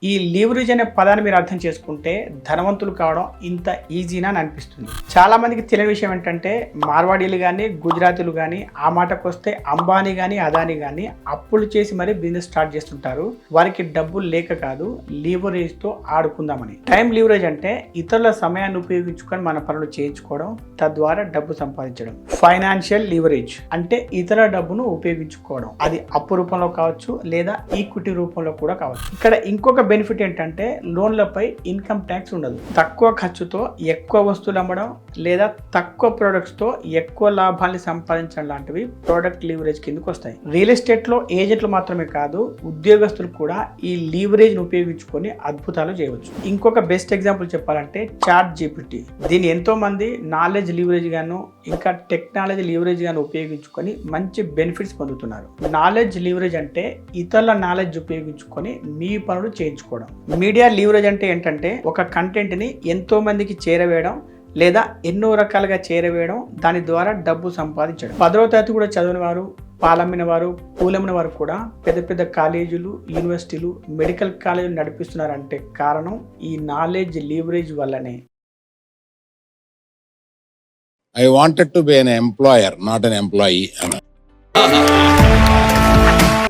ఈ లీవరేజ్ అనే పదాన్ని మీరు అర్థం చేసుకుంటే ధనవంతులు కావడం ఇంత ఈజీనా అని అనిపిస్తుంది. చాలా మందికి తెలియని విషయం ఏంటంటే మార్వాడీలు కానీ గుజరాతీలు కానీ ఆ మాటకు వస్తే అంబానీ కానీ అదానీ కానీ అప్పులు చేసి మరీ బిజినెస్ స్టార్ట్ చేస్తుంటారు. వారికి డబ్బులు లేక కాదు, లీవరేజ్ తో ఆడుకుందామని. టైం లీవరేజ్ అంటే ఇతరుల సమయాన్ని ఉపయోగించుకొని మన పనులు చేయించుకోవడం, తద్వారా డబ్బు సంపాదించడం. ఫైనాన్షియల్ లీవరేజ్ అంటే ఇతర డబ్బును ఉపయోగించుకోవడం. అది అప్పు రూపంలో కావచ్చు లేదా ఈక్విటీ రూపంలో కూడా కావచ్చు. ఇక్కడ ఇంకొక బెనిఫిట్ ఏంటంటే లోన్లపై ఇన్కమ్ ట్యాక్స్ ఉండదు. తక్కువ ఖర్చుతో ఎక్కువ వస్తువులు అమ్మడం లేదా తక్కువ ప్రొడక్ట్స్ తో ఎక్కువ లాభాన్ని సంపాదించడం లాంటివి ప్రొడక్ట్ లీవరేజ్ కిందకు వస్తాయి. రియల్ ఎస్టేట్ లో ఏజెంట్లు మాత్రమే కాదు, ఉద్యోగస్తులు కూడా ఈ లీవరేజ్ ను ఉపయోగించుకొని అద్భుతాలు చేయవచ్చు. ఇంకొక బెస్ట్ ఎగ్జాంపుల్ చెప్పాలంటే చాట్ జీపీటీ. దీన్ని ఎంతో మంది నాలెడ్జ్ లీవరేజ్ గాను ఇంకా టెక్నాలజీ లీవరేజ్ గాను ఉపయోగించుకొని మంచి బెనిఫిట్స్ పొందుతున్నారు. నాలెడ్జ్ లీవరేజ్ అంటే ఇతరుల నాలెడ్జ్ ఉపయోగించుకొని మీ పనులు చేయించుకోవడం. మీడియా లీవరేజ్ అంటే ఏంటంటే ఒక కంటెంట్ ని ఎంతో మందికి చేరవేయడం లేదా ఎన్నో రకాలుగా చేరవేయడం, దాని ద్వారా డబ్బు సంపాదించడం. 10వ తరగతి కూడా చదివిన వారు, పాలమ్మిన వారు, పూలమ్మిన వారు కూడా పెద్ద పెద్ద కాలేజీలు, యూనివర్సిటీలు, మెడికల్ కాలేజీలు నడిపిస్తున్నారంటే కారణం ఈ నాలెడ్జ్ లీవరేజ్ వల్లనే. I wanted to be an employer, not an employee.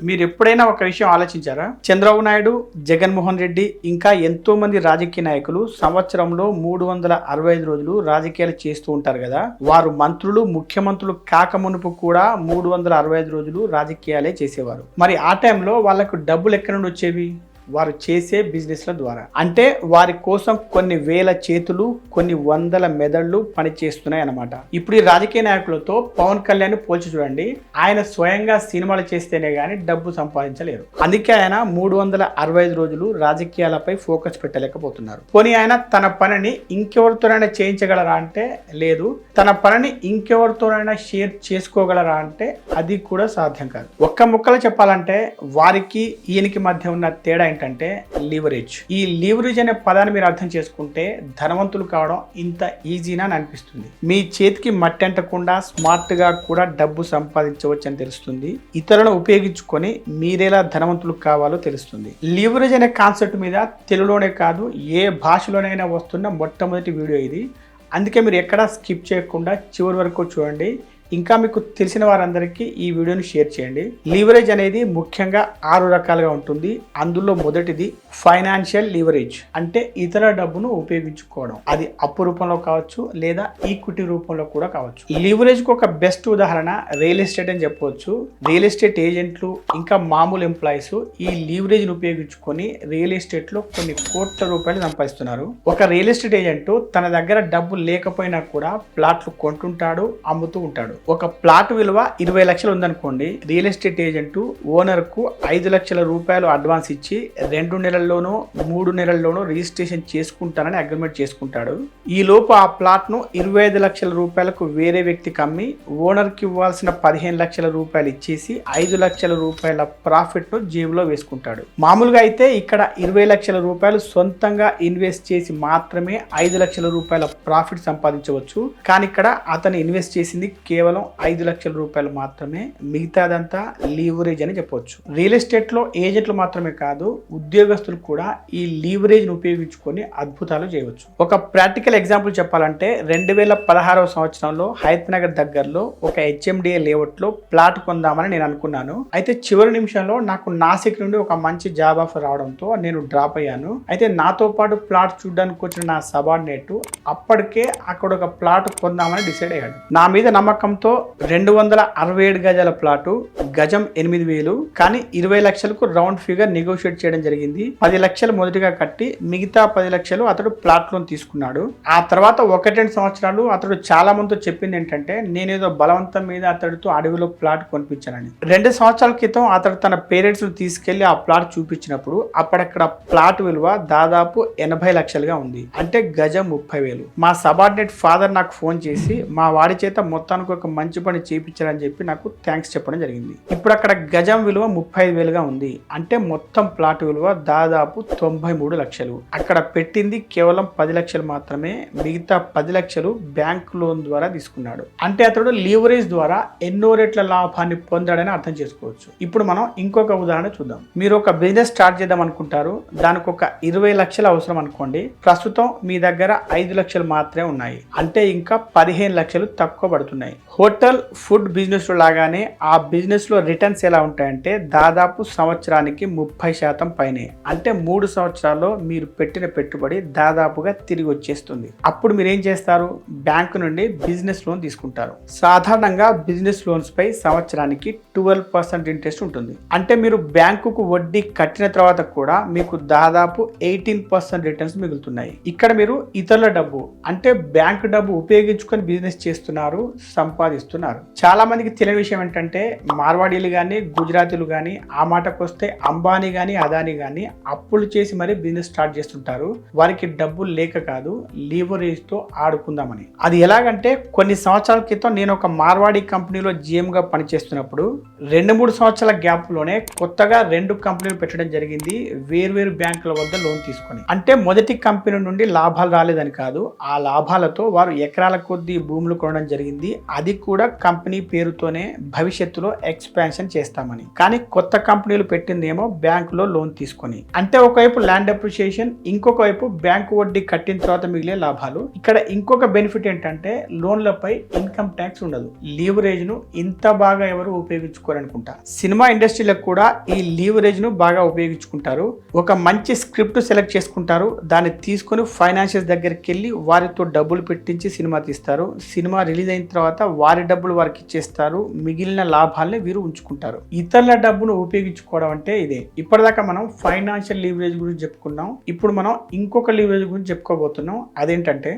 మీరు ఎప్పుడైనా ఒక విషయం ఆలోచించారా? చంద్రబాబు నాయుడు, జగన్మోహన్ రెడ్డి ఇంకా ఎంతో మంది రాజకీయ నాయకులు సంవత్సరంలో 365 రోజులు రాజకీయాలు చేస్తూ ఉంటారు కదా. వారు మంత్రులు, ముఖ్యమంత్రులు కాకమునుపు కూడా 365 రోజులు రాజకీయాలే చేసేవారు. మరి ఆ టైంలో వాళ్ళకు డబ్బులు ఎక్కడి నుండి వచ్చేవి? వారు చేసే బిజినెస్ల ద్వారా. అంటే వారి కోసం కొన్ని వేల చేతులు, కొన్ని వందల మెదళ్ళు పనిచేస్తున్నాయి అన్నమాట. ఇప్పుడు ఈ రాజకీయ నాయకులతో పవన్ కళ్యాణ్ పోల్చి చూడండి. ఆయన స్వయంగా సినిమాలు చేస్తేనే గానీ డబ్బు సంపాదించలేరు. అందుకే ఆయన 365 రోజులు రాజకీయాలపై ఫోకస్ పెట్టలేకపోతున్నారు. పోనీ ఆయన తన పనిని ఇంకెవరితోనైనా చేయించగలరా అంటే లేదు. తన పనిని ఇంకెవరితోనైనా షేర్ చేసుకోగలరా అంటే అది కూడా సాధ్యం కాదు. ఒక్క ముక్కలో చెప్పాలంటే వారికి ఈయనకి మధ్య ఉన్న తేడా ఏంటంటే లీవరేజ్. ఈ లీవరేజ్ అనే పదాన్ని మీరు అర్థం చేసుకుంటే ధనవంతులు కావడం ఇంత ఈజీనా అని అనిపిస్తుంది. మీ చేతికి మట్టి అంటకుండా స్మార్ట్ గా కూడా డబ్బు సంపాదించవచ్చు అని తెలుస్తుంది. ఇతరులను ఉపయోగించుకొని మీరెలా ధనవంతులు కావాలో తెలుస్తుంది. లీవరేజ్ అనే కాన్సెప్ట్ మీద తెలుగులోనే కాదు ఏ భాషలోనైనా వస్తున్న మొట్టమొదటి వీడియో ఇది. అందుకే మీరు ఎక్కడా స్కిప్ చేయకుండా చివరి వరకు చూడండి. ఇంకా మీకు తెలిసిన వారందరికీ ఈ వీడియోని షేర్ చేయండి. లీవరేజ్ అనేది ముఖ్యంగా 6 రకాలుగా ఉంటుంది. అందులో మొదటిది ఫైనాన్షియల్ లీవరేజ్ అంటే ఇతర డబ్బును ఉపయోగించుకోవడం. అది అప్పు రూపంలో కావచ్చు లేదా ఈక్విటీ రూపంలో కూడా కావచ్చు. లీవరేజ్ కు ఒక బెస్ట్ ఉదాహరణ రియల్ ఎస్టేట్ అని చెప్పవచ్చు. రియల్ ఎస్టేట్ ఏజెంట్లు ఇంకా మామూలు ఎంప్లాయీస్ ఈ లీవరేజ్ ను ఉపయోగించుకొని రియల్ ఎస్టేట్ లో కొన్ని కోట్ల రూపాయలు సంపాదిస్తున్నారు. ఒక రియల్ ఎస్టేట్ ఏజెంట్ తన దగ్గర డబ్బు లేకపోయినా కూడా ప్లాట్లు కొంటుంటాడు, అమ్ముతూ ఉంటాడు. ఒక ప్లాట్ విలువ 20 లక్షలు ఉందనుకోండి, రియల్ ఎస్టేట్ ఏజెంట్ ఓనర్ కు 5 లక్షల రూపాయలు అడ్వాన్స్ ఇచ్చి 2 నెలల్లోనో 3 నెలల్లోనో రిజిస్ట్రేషన్ చేసుకుంటానని అగ్రిమెంట్ చేసుకుంటాడు. ఈ లోపు ఆ ప్లాట్ ను 25 లక్షల రూపాయలకు వేరే వ్యక్తికి అమ్మి ఓనర్ కి ఇవ్వాల్సిన 15 లక్షల రూపాయలు ఇచ్చేసి 5 లక్షల రూపాయల ప్రాఫిట్ ను జేబులో వేసుకుంటాడు. మామూలుగా అయితే ఇక్కడ 20 లక్షల రూపాయలు సొంతంగా ఇన్వెస్ట్ చేసి మాత్రమే 5 లక్షల రూపాయల ప్రాఫిట్ సంపాదించవచ్చు. కానీ ఇక్కడ అతను ఇన్వెస్ట్ చేసింది కేవలం 5 లక్షల రూపాయలు మాత్రమే. మిగతాదంతా లీవరేజ్ అని చెప్పవచ్చు. రియల్ ఎస్టేట్ లో ఏజెంట్లు మాత్రమే కాదు, ఉద్యోగస్తులు కూడా ఈ లీవరేజ్ ను ఉపయోగించుకొని అద్భుతాలు చేయవచ్చు. ఒక ప్రాక్టికల్ ఎగ్జాంపుల్ చెప్పాలంటే 2016వ సంవత్సరంలో హయత్ నగర్ దగ్గరలో ఒక HMDA లేఅవుట్ లో ప్లాట్ కొందామని నేను అనుకున్నాను. అయితే చివరి నిమిషంలో నాకు నాసిక్ నుండి ఒక మంచి జాబ్ ఆఫర్ రావడంతో నేను డ్రాప్ అయ్యాను. అయితే నాతో పాటు ప్లాట్ చూడడానికి వచ్చిన నా సబార్డినేట్ అప్పటికే అక్కడ ఒక ప్లాట్ కొందామని డిసైడ్ అయ్యాడు. నా మీద నమ్మకంతో 267 గజాల ప్లాటు, గజం 8,000. కానీ 20 లక్షలకు రౌండ్ ఫిగర్ నెగోషియేట్ చేయడం జరిగింది. 10 లక్షలు మొదటిగా కట్టి మిగతా 10 లక్షలు అతడు ప్లాట్ లోన్ తీసుకున్నాడు. ఆ తర్వాత 1-2 సంవత్సరాలు అతడు చాలా మందితో చెప్పింది ఏంటంటే నేనేదో బలవంతం మీద అతడితో అడవిలో ప్లాట్ కొనిపించానని. 2 సంవత్సరాల క్రితం అతడు తన పేరెంట్స్ ను తీసుకెళ్లి ఆ ప్లాట్ చూపించినప్పుడు అక్కడక్కడ ప్లాట్ విలువ దాదాపు 80 లక్షలుగా ఉంది. అంటే గజం 30,000. మా సబార్డినేట్ ఫాదర్ నాకు ఫోన్ చేసి మా వాడి చేత మొత్తానికి ఒక మంచి పని చేయించారని చెప్పి నాకు థ్యాంక్స్ చెప్పడం జరిగింది. ఇప్పుడు అక్కడ గజం విలువ 35,000గా ఉంది. అంటే మొత్తం ప్లాట్ విలువ దాదాపు 93 లక్షలు. అక్కడ పెట్టింది కేవలం 10 లక్షలు మాత్రమే. మిగతా 10 లక్షలు బ్యాంక్ లోన్ ద్వారా తీసుకున్నాడు. అంటే అతడు లీవరేజ్ ద్వారా ఎన్నో రెట్ల లాభాన్ని పొందాడని అర్థం చేసుకోవచ్చు. ఇప్పుడు మనం ఇంకొక ఉదాహరణ చూద్దాం. మీరు ఒక బిజినెస్ స్టార్ట్ చేద్దాం అనుకుంటారు. దానికి ఒక 20 లక్షలు అవసరం అనుకోండి. ప్రస్తుతం మీ దగ్గర 5 లక్షలు మాత్రమే ఉన్నాయి. అంటే ఇంకా 15 లక్షలు తక్కువ పడుతున్నాయి. హోటల్ ఫుడ్ బిజినెస్ లాగానే ఆ బిజినెస్ లో రిటర్న్స్ ఎలా ఉంటాయంటే దాదాపు సంవత్సరానికి 30% పైనే. అంటే 3 సంవత్సరాల్లో మీరు పెట్టిన పెట్టుబడి దాదాపుగా తిరిగి వచ్చేస్తుంది. అప్పుడు మీరు ఏం చేస్తారు? బ్యాంకు నుండి బిజినెస్ లోన్ తీసుకుంటారు. సాధారణంగా బిజినెస్ లోన్స్ పై సంవత్సరానికి 12% ఇంట్రెస్ట్ ఉంటుంది. అంటే మీరు బ్యాంకుకు వడ్డీ కట్టిన తర్వాత కూడా మీకు దాదాపు 18% రిటర్న్స్ మిగులుతున్నాయి. ఇక్కడ మీరు ఇతరుల డబ్బు అంటే బ్యాంకు డబ్బు ఉపయోగించుకొని బిజినెస్ చేస్తున్నారు, సంపాదిస్తున్నారు. చాలా మందికి తెలియని విషయం ఏంటంటే మార్వాడీలు కానీ గుజరాతీలు కానీ ఆ మాటకు వస్తే అంబానీ కానీ అదానీ కానీ అప్పులు చేసి మరీ బిజినెస్ స్టార్ట్ చేస్తుంటారు. వారికి డబ్బులు లేక కాదు, లీవరేజ్ తో ఆడుకుందామని. అది ఎలాగంటే కొన్ని సంవత్సరాల క్రితం నేను ఒక మార్వాడీ కంపెనీలో GM గా పనిచేస్తున్నప్పుడు 2-3 సంవత్సరాల గ్యాప్ లోనే కొత్తగా 2 కంపెనీలు పెట్టడం జరిగింది. వేర్వేరు బ్యాంకుల వద్ద లోన్ తీసుకొని. అంటే మొదటి కంపెనీ నుండి లాభాలు రాలేదని కాదు, ఆ లాభాలతో వారు ఎకరాల కొద్దీ భూములు కొనడం జరిగింది. అది కూడా కంపెనీ పేరుతోనే భవిష్యత్తులో ఎక్స్పాన్షన్ చేస్తామని. కానీ కొత్త కంపెనీలు పెట్టిందేమో బ్యాంకులో లోన్ తీసుకొని. అంటే ఒకవైపు ల్యాండ్ అప్రిషియేషన్, ఇంకొక వైపు బ్యాంకు వడ్డీ కట్టిన తర్వాత మిగిలే లాభాలు. ఇక్కడ ఇంకొక బెనిఫిట్ ఏంటంటే లోన్లపై ఇన్కమ్ ట్యాక్స్ ఉండదు. లీవరేజ్ ను ఇంత బాగా ఎవరు ఉపయోగించుకోరనుకుంటా. సినిమా ఇండస్ట్రీలో కూడా ఈ లీవరేజ్ ను బాగా ఉపయోగించుకుంటారు. ఒక మంచి స్క్రిప్ట్ సెలెక్ట్ చేసుకుంటారు. దాన్ని తీసుకొని ఫైనాన్షియల్స్ దగ్గరికి వెళ్ళి వారితో డబ్బులు పెట్టించి సినిమా తీస్తారు. సినిమా రిలీజ్ అయిన తర్వాత వారి డబ్బులు వారికి ఇచ్చేస్తారు. మిగిలిన లాభాలని వీరు ఉంచుకుంటారు. ఇతరుల డబ్బును ఉపయోగించుకోవడం అంటే ఇదే. ఇప్పటిదాకా మనం ఫైనాన్షియల్ లీవరేజ్ గురించి చెప్పుకున్నాం. ఇప్పుడు మనం ఇంకొక లీవరేజ్ గురించి చెప్పుకోబోతున్నాం. అదేంటంటే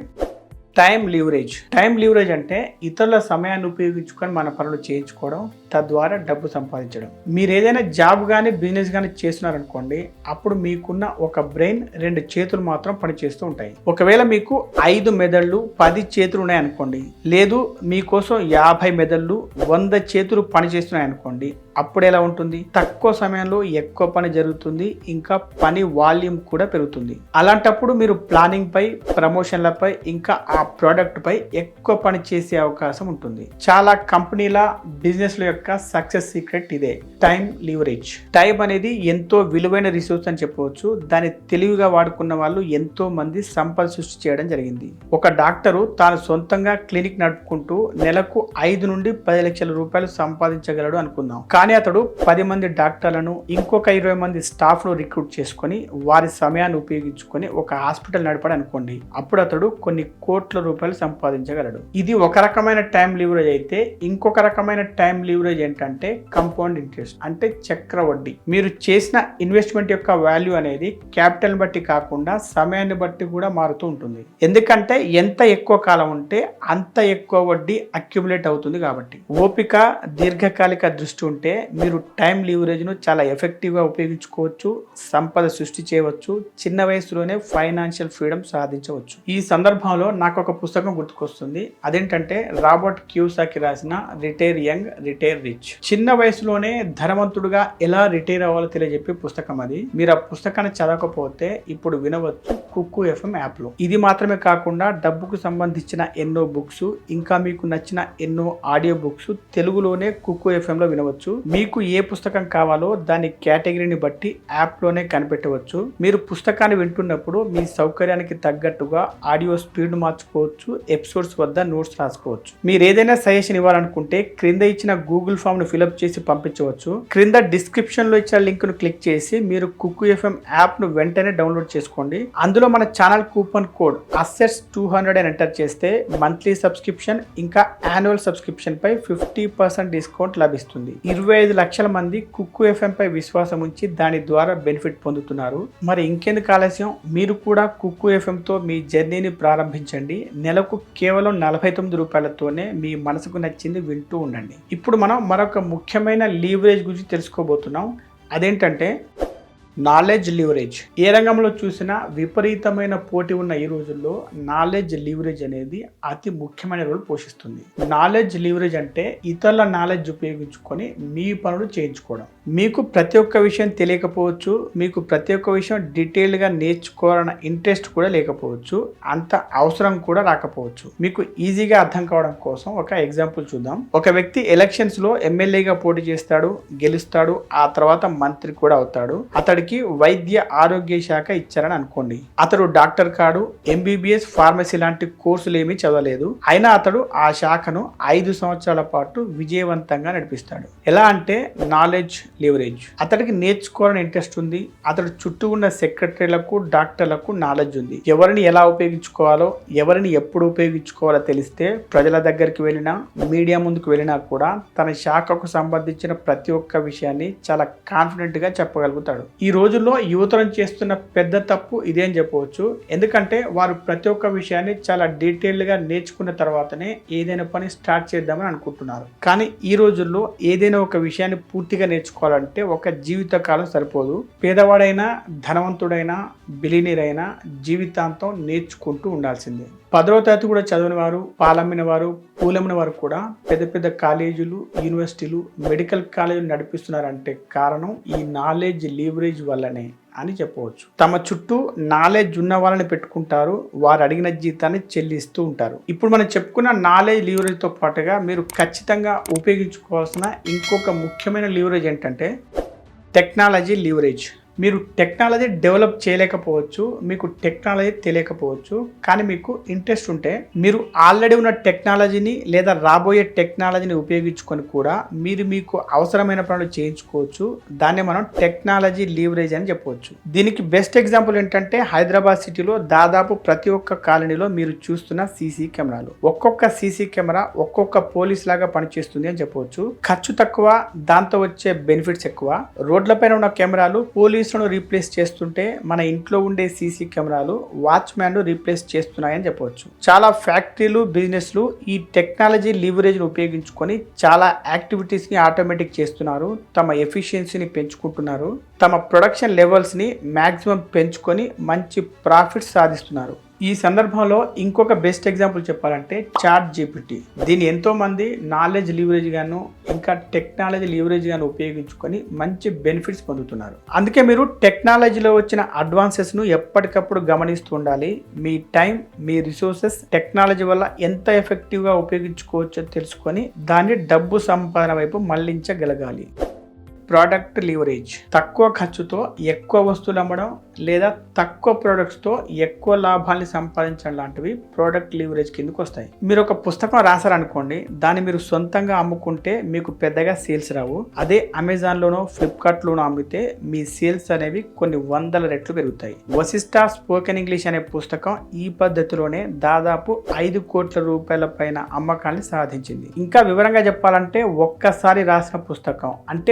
టైం లీవరేజ్. టైం లీవరేజ్ అంటే ఇతరుల సమయాన్ని ఉపయోగించుకొని మన పనులు చేయించుకోవడం, తద్వారా డబ్బు సంపాదించడం. మీరు ఏదైనా జాబ్ కానీ బిజినెస్ కానీ చేస్తున్నారనుకోండి, అప్పుడు మీకున్న ఒక బ్రెయిన్ 2 చేతులు మాత్రం పనిచేస్తూ ఉంటాయి. ఒకవేళ మీకు 5 మెదళ్ళు 10 చేతులు ఉన్నాయనుకోండి, లేదు మీకోసం 50 మెదళ్ళు 100 చేతులు పనిచేస్తున్నాయి అనుకోండి, అప్పుడు ఎలా ఉంటుంది? తక్కువ సమయంలో ఎక్కువ పని జరుగుతుంది. ఇంకా పని వాల్యూమ్ కూడా పెరుగుతుంది. అలాంటప్పుడు మీరు ప్లానింగ్ పై, ప్రమోషన్లపై, ఇంకా ఆ ప్రోడక్ట్ పై ఎక్కువ పని చేసే అవకాశం ఉంటుంది. చాలా కంపెనీల బిజినెస్ల యొక్క సక్సెస్ సీక్రెట్ ఇదే, టైం లీవరేజ్. టైం అనేది ఎంతో విలువైన రిసోర్స్ అని చెప్పవచ్చు. దాన్ని తెలివిగా వాడుకున్న వాళ్ళు ఎంతో మంది సంపద సృష్టి చేయడం జరిగింది. ఒక డాక్టరు తాను సొంతంగా క్లినిక్ నడుపుకుంటూ నెలకు 5 నుండి 10 లక్షల రూపాయలు సంపాదించగలడు అనుకుందాం. కానీ అతడు 10 మంది డాక్టర్లను, ఇంకొక 20 మంది స్టాఫ్ ను రిక్రూట్ చేసుకొని వారి సమయాన్ని ఉపయోగించుకొని ఒక హాస్పిటల్ నడపడం అనుకోండి. అప్పుడు అతడు కొన్ని కోట్ల రూపాయలు సంపాదించగలడు. ఇది ఒక రకమైన టైం లీవరేజ్ అయితే, ఇంకొక రకమైన టైం లీవరేజ్ ఏంటంటే కంపౌండ్ ఇంట్రెస్ట్, అంటే చక్ర వడ్డీ. మీరు చేసిన ఇన్వెస్ట్మెంట్ యొక్క వాల్యూ అనేది క్యాపిటల్ బట్టి కాకుండా సమయాన్ని బట్టి కూడా మారుతూ ఉంటుంది. ఎందుకంటే ఎంత ఎక్కువ కాలం ఉంటే అంత ఎక్కువ వడ్డీ అక్యుములేట్ అవుతుంది కాబట్టి. ఓపిక, దీర్ఘకాలిక దృష్టి ఉంటే మీరు టైం లీవరేజ్ ను చాలా ఎఫెక్టివ్ గా ఉపయోగించుకోవచ్చు, సంపద సృష్టి చేయవచ్చు, చిన్న వయసులోనే ఫైనాన్షియల్ ఫ్రీడమ్ సాధించవచ్చు. ఈ సందర్భంలో నాకు ఒక పుస్తకం గుర్తుకొస్తుంది. అదేంటంటే రాబర్ట్ క్యూసాకి రాసిన రిటైర్ యంగ్ రిటైర్ రిచ్. చిన్న వయసులోనే ధనవంతుడుగా ఎలా రిటైర్ అవ్వాలో తెలియజెప్పే పుస్తకం అది. మీరు ఆ పుస్తకాన్ని చదవకపోతే ఇప్పుడు వినవచ్చు కుక్కు FM యాప్ లో. ఇది మాత్రమే కాకుండా డబ్బుకు సంబంధించిన ఎన్నో బుక్స్, ఇంకా మీకు నచ్చిన ఎన్నో ఆడియో బుక్స్ తెలుగులోనే కుక్కు FM లో వినవచ్చు. మీకు ఏ పుస్తకం కావాలో దాని కేటగిరీని బట్టి యాప్ లోనే కనిపెట్టవచ్చు. మీరు పుస్తకాన్ని వింటున్నప్పుడు మీ సౌకర్యానికి తగ్గట్టుగా ఆడియో స్పీడ్ మార్చుకోవచ్చు, ఎపిసోడ్స్ వద్ద నోట్స్ రాసుకోవచ్చు. మీరు ఏదైనా సజెషన్ ఇవ్వాలనుకుంటే క్రింద ఇచ్చిన గూగుల్ ఫామ్ ను ఫిలప్ చేసి పంపించవచ్చు. క్రింద డిస్క్రిప్షన్ లో ఇచ్చిన లింక్ ను క్లిక్ చేసి మీరు కుక్కు FM యాప్ ను వెంటనే డౌన్లోడ్ చేసుకోండి. అందులో మన ఛానల్ కూపన్ కోడ్ assets200 అని ఎంటర్ చేస్తే మంత్లీ సబ్స్క్రిప్షన్ ఇంకా యాన్యువల్ సబ్స్క్రిప్షన్ పై 50% డిస్కౌంట్ లభిస్తుంది. 25 లక్షల మంది కుక్కు FM పై విశ్వాసం ఉంచి దాని ద్వారా బెనిఫిట్ పొందుతున్నారు. మరి ఇంకెందుకు ఆలస్యం? మీరు కూడా కుక్కు FM తో మీ జర్నీని ప్రారంభించండి. నెలకు కేవలం 49 రూపాయలతోనే మీ మనసుకు నచ్చింది వింటూ ఉండండి. ఇప్పుడు మనం మరొక ముఖ్యమైన లీవరేజ్ గురించి తెలుసుకోబోతున్నాం. అదేంటంటే నాలెడ్జ్ లివరేజ్. ఏ రంగంలో చూసినా విపరీతమైన పోటీ ఉన్న ఈ రోజుల్లో నాలెడ్జ్ లివరేజ్ అనేది అతి ముఖ్యమైన రోల్ పోషిస్తుంది. నాలెడ్జ్ లివరేజ్ అంటే ఇతరుల నాలెడ్జ్ ఉపయోగించుకొని మీ పనులు చేయించుకోవడం. మీకు ప్రతి ఒక్క విషయం తెలియకపోవచ్చు, మీకు ప్రతి ఒక్క విషయం డీటెయిల్డ్గా నేర్చుకోవాలన్న ఇంట్రెస్ట్ కూడా లేకపోవచ్చు, అంత అవసరం కూడా రాకపోవచ్చు. మీకు ఈజీగా అర్థం కావడం కోసం ఒక ఎగ్జాంపుల్ చూద్దాం. ఒక వ్యక్తి ఎలక్షన్స్లో ఎమ్మెల్యేగా పోటీ చేస్తాడు, గెలుస్తాడు, ఆ తర్వాత మంత్రి కూడా అవుతాడు. అతడికి వైద్య ఆరోగ్య శాఖ ఇచ్చారని అనుకోండి. అతడు డాక్టర్ కాడు, ఎంబీబీఎస్, ఫార్మసీ లాంటి కోర్సులు ఏమీ చదవలేదు. అయినా అతడు ఆ శాఖను 5 సంవత్సరాల పాటు విజయవంతంగా నడిపిస్తాడు. ఎలా అంటే నాలెడ్జ్ లివరేజ్. అతడికి నేర్చుకోవాలని ఇంట్రెస్ట్ ఉంది. అతడు చుట్టూ ఉన్న సెక్రటరీలకు, డాక్టర్లకు నాలెడ్జ్ ఉంది. ఎవరిని ఎలా ఉపయోగించుకోవాలో, ఎవరిని ఎప్పుడు ఉపయోగించుకోవాలో తెలిస్తే ప్రజల దగ్గరికి వెళ్ళినా, మీడియా ముందుకు వెళ్ళినా కూడా తన శాఖకు సంబంధించిన ప్రతి ఒక్క విషయాన్ని చాలా కాన్ఫిడెంట్ గా చెప్పగలుగుతాడు. ఈ రోజుల్లో యువతరం చేస్తున్న పెద్ద తప్పు ఇదే అని చెప్పవచ్చు. ఎందుకంటే వారు ప్రతి ఒక్క విషయాన్ని చాలా డీటెయిల్డ్ గా నేర్చుకున్న తర్వాతనే ఏదైనా పని స్టార్ట్ చేద్దామని అనుకుంటున్నారు. కానీ ఈ రోజుల్లో ఏదైనా ఒక విషయాన్ని పూర్తిగా నేర్చుకోవాలంటే ఒక జీవిత కాలం సరిపోదు. పేదవాడైనా, ధనవంతుడైనా, బిలియనీర్ అయినా జీవితాంతం నేర్చుకుంటూ ఉండాల్సిందే. 10వ తరగతి కూడా చదివిన వారు, పాలమ్మిన వారు, పూలమ్మిన వారు కూడా పెద్ద పెద్ద కాలేజీలు, యూనివర్సిటీలు, మెడికల్ కాలేజీలు నడిపిస్తున్నారంటే కారణం ఈ నాలెడ్జ్ లీవరేజ్ వల్లనే అని చెప్పవచ్చు. తమ చుట్టూ నాలెడ్జ్ ఉన్న వాళ్ళని పెట్టుకుంటారు, వారు అడిగిన జీతాన్ని చెల్లిస్తూ ఉంటారు. ఇప్పుడు మనం చెప్పుకున్న నాలెడ్జ్ లీవరేజ్తో పాటుగా మీరు ఖచ్చితంగా ఉపయోగించుకోవాల్సిన ఇంకొక ముఖ్యమైన లీవరేజ్ ఏంటంటే టెక్నాలజీ లీవరేజ్. మీరు టెక్నాలజీ డెవలప్ చేయలేకపోవచ్చు, మీకు టెక్నాలజీ తెలియకపోవచ్చు, కానీ మీకు ఇంట్రెస్ట్ ఉంటే మీరు ఆల్రెడీ ఉన్న టెక్నాలజీని లేదా రాబోయే టెక్నాలజీని ఉపయోగించుకొని కూడా మీరు మీకు అవసరమైన పనులు చేయించుకోవచ్చు. దాన్ని మనం టెక్నాలజీ లీవరేజ్ అని చెప్పవచ్చు. దీనికి బెస్ట్ ఎగ్జాంపుల్ ఏంటంటే హైదరాబాద్ సిటీలో దాదాపు ప్రతి ఒక్క కాలనీలో మీరు చూస్తున్న సీసీ కెమెరాలు. ఒక్కొక్క సీసీ కెమెరా ఒక్కొక్క పోలీస్ లాగా పనిచేస్తుంది అని చెప్పవచ్చు. ఖర్చు తక్కువ, దాంతో వచ్చే బెనిఫిట్స్ ఎక్కువ. రోడ్లపైన ఉన్న కెమెరాలు పోలీసులను రీప్లేస్ చేస్తుంటే మన ఇంట్లో ఉండే సీసీ కెమెరాలు వాచ్మ్యాన్ రీప్లేస్ చేస్తున్నాయని చెప్పవచ్చు. చాలా ఫ్యాక్టరీలు, బిజినెస్లు ఈ టెక్నాలజీ లీవరేజ్ని ఉపయోగించుకొని చాలా యాక్టివిటీస్ని ఆటోమేటిక్ చేస్తున్నారు, తమ ఎఫిషియన్సీని పెంచుకుంటున్నారు, తమ ప్రొడక్షన్ లెవెల్స్ని మ్యాక్సిమం పెంచుకొని మంచి ప్రాఫిట్స్ సాధిస్తున్నారు. ఈ సందర్భంలో ఇంకొక బెస్ట్ ఎగ్జాంపుల్ చెప్పాలంటే చాట్ జీపీటీ. దీన్ని ఎంతో మంది నాలెడ్జ్ లీవరేజ్ గాను, ఇంకా టెక్నాలజీ లీవరేజ్ గాను ఉపయోగించుకొని మంచి బెనిఫిట్స్ పొందుతున్నారు. అందుకే మీరు టెక్నాలజీలో వచ్చిన అడ్వాన్సెస్ ను ఎప్పటికప్పుడు గమనిస్తూ ఉండాలి. మీ టైం, మీ రిసోర్సెస్ టెక్నాలజీ వల్ల ఎంత ఎఫెక్టివ్ గా ఉపయోగించుకోవచ్చో తెలుసుకొని దాన్ని డబ్బు సంపాదన వైపు మళ్లించగలగాలి. Product leverage. తక్కువ ఖర్చుతో ఎక్కువ వస్తువులు అమ్మడం లేదా తక్కువ ప్రొడక్ట్స్తో ఎక్కువ లాభాన్ని సంపాదించడం లాంటివి ప్రోడక్ట్ లీవరేజ్ కిందకు వస్తాయి. మీరు ఒక పుస్తకం రాశారనుకోండి, దాన్ని మీరు సొంతంగా అమ్ముకుంటే మీకు పెద్దగా సేల్స్ రావు. అదే అమెజాన్లోనో, ఫ్లిప్కార్ట్లోనో అమ్మితే మీ సేల్స్ అనేవి కొన్ని 100 రెట్లు పెరుగుతాయి. వశిష్ఠ స్పోకెన్ ఇంగ్లీష్ అనే పుస్తకం ఈ పద్ధతిలోనే దాదాపు 5 కోట్ల రూపాయల పైన అమ్మకాన్ని సాధించింది. ఇంకా వివరంగా చెప్పాలంటే ఒక్కసారి రాసిన పుస్తకం అంటే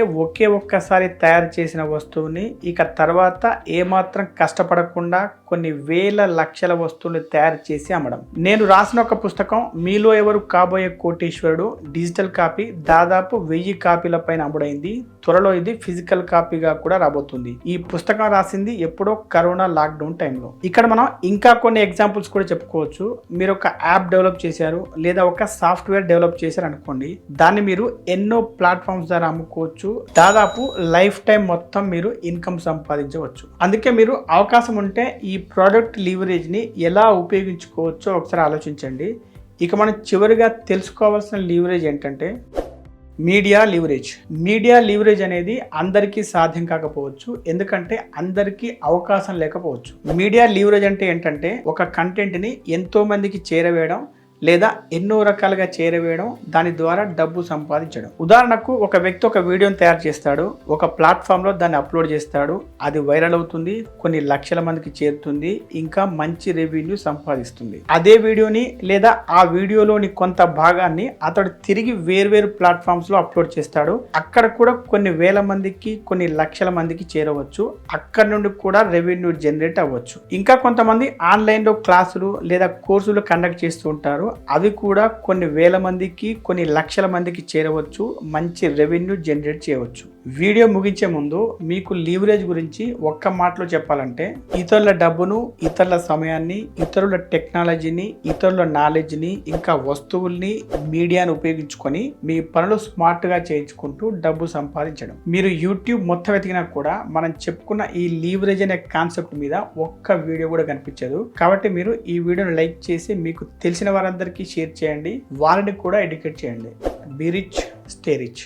ఒక్కసారి తయారు చేసిన వస్తువుని ఇక తర్వాత ఏమాత్రం కష్టపడకుండా కొన్ని వేల లక్షల వస్తువులు తయారు చేసి అమ్మడం. నేను రాసిన ఒక పుస్తకం మీలో ఎవరు కాబోయే కోటీశ్వరుడు డిజిటల్ కాపీ దాదాపు 1000 కాపీల పైన అమ్ముడైంది. త్వరలో ఇది ఫిజికల్ కాపీగా కూడా రాబోతుంది. ఈ పుస్తకం రాసింది ఎప్పుడో కరోనా లాక్డౌన్ టైంలో. ఇక్కడ మనం ఇంకా కొన్ని ఎగ్జాంపుల్స్ కూడా చెప్పుకోవచ్చు. మీరు ఒక యాప్ డెవలప్ చేశారు లేదా ఒక సాఫ్ట్వేర్ డెవలప్ చేశారు అనుకోండి, దాన్ని మీరు ఎన్నో ప్లాట్ఫామ్స్ ద్వారా అమ్ముకోవచ్చు. దాదాపు లైఫ్ టైం మొత్తం మీరు ఇన్కమ్ సంపాదించవచ్చు. అందుకే మీరు అవకాశం ఉంటే ఈ ప్రోడక్ట్ లీవరేజ్ ని ఎలా ఉపయోగించుకోవచ్చో ఒకసారి ఆలోచించండి. ఇక మనం చివరిగా తెలుసుకోవాల్సిన లీవరేజ్ ఏంటంటే మీడియా లీవరేజ్. మీడియా లీవరేజ్ అనేది అందరికీ సాధ్యం కాకపోవచ్చు, ఎందుకంటే అందరికీ అవకాశం లేకపోవచ్చు. మీడియా లీవరేజ్ అంటే ఏంటంటే ఒక కంటెంట్ని ఎంతో మందికి చేరవేయడం లేదా ఎన్నో రకాలుగా చేరవేయడం, దాని ద్వారా డబ్బు సంపాదించడం. ఉదాహరణకు ఒక వ్యక్తి ఒక వీడియోని తయారు చేస్తాడు, ఒక ప్లాట్ఫామ్లో దాన్ని అప్లోడ్ చేస్తాడు, అది వైరల్ అవుతుంది, కొన్ని లక్షల మందికి చేరుతుంది, ఇంకా మంచి రెవెన్యూ సంపాదిస్తుంది. అదే వీడియోని లేదా ఆ వీడియోలోని కొంత భాగాన్ని అతడు తిరిగి వేర్వేరు ప్లాట్ఫామ్స్లో అప్లోడ్ చేస్తాడు. అక్కడ కూడా కొన్ని వేల మందికి, కొన్ని లక్షల మందికి చేరవచ్చు. అక్కడ నుండి కూడా రెవెన్యూ జనరేట్ అవ్వచ్చు. ఇంకా కొంతమంది ఆన్లైన్లో క్లాసులు లేదా కోర్సులు కండక్ట్ చేస్తూ ఉంటారు. అవి కూడా కొన్ని వేల మందికి, కొన్ని లక్షల మందికి చేరవచ్చు, మంచి రెవెన్యూ జనరేట్ చేయవచ్చు. వీడియో ముగించే ముందు మీకు లీవరేజ్ గురించి ఒక్క మాటలో చెప్పాలంటే ఇతరుల డబ్బును, ఇతరుల సమయాన్ని, ఇతరుల టెక్నాలజీని, ఇతరుల నాలెడ్జ్ని, ఇంకా వస్తువుల్ని, మీడియాను ఉపయోగించుకొని మీ పనులు స్మార్ట్గా చేయించుకుంటూ డబ్బు సంపాదించడం. మీరు యూట్యూబ్ మొత్తం వెతికినా కూడా మనం చెప్పుకున్న ఈ లీవరేజ్ అనే కాన్సెప్ట్ మీద ఒక్క వీడియో కూడా కనిపించదు. కాబట్టి మీరు ఈ వీడియోను లైక్ చేసి మీకు తెలిసిన వారందరికీ షేర్ చేయండి, వారిని కూడా ఎడ్యుకేట్ చేయండి. Be rich, stay rich.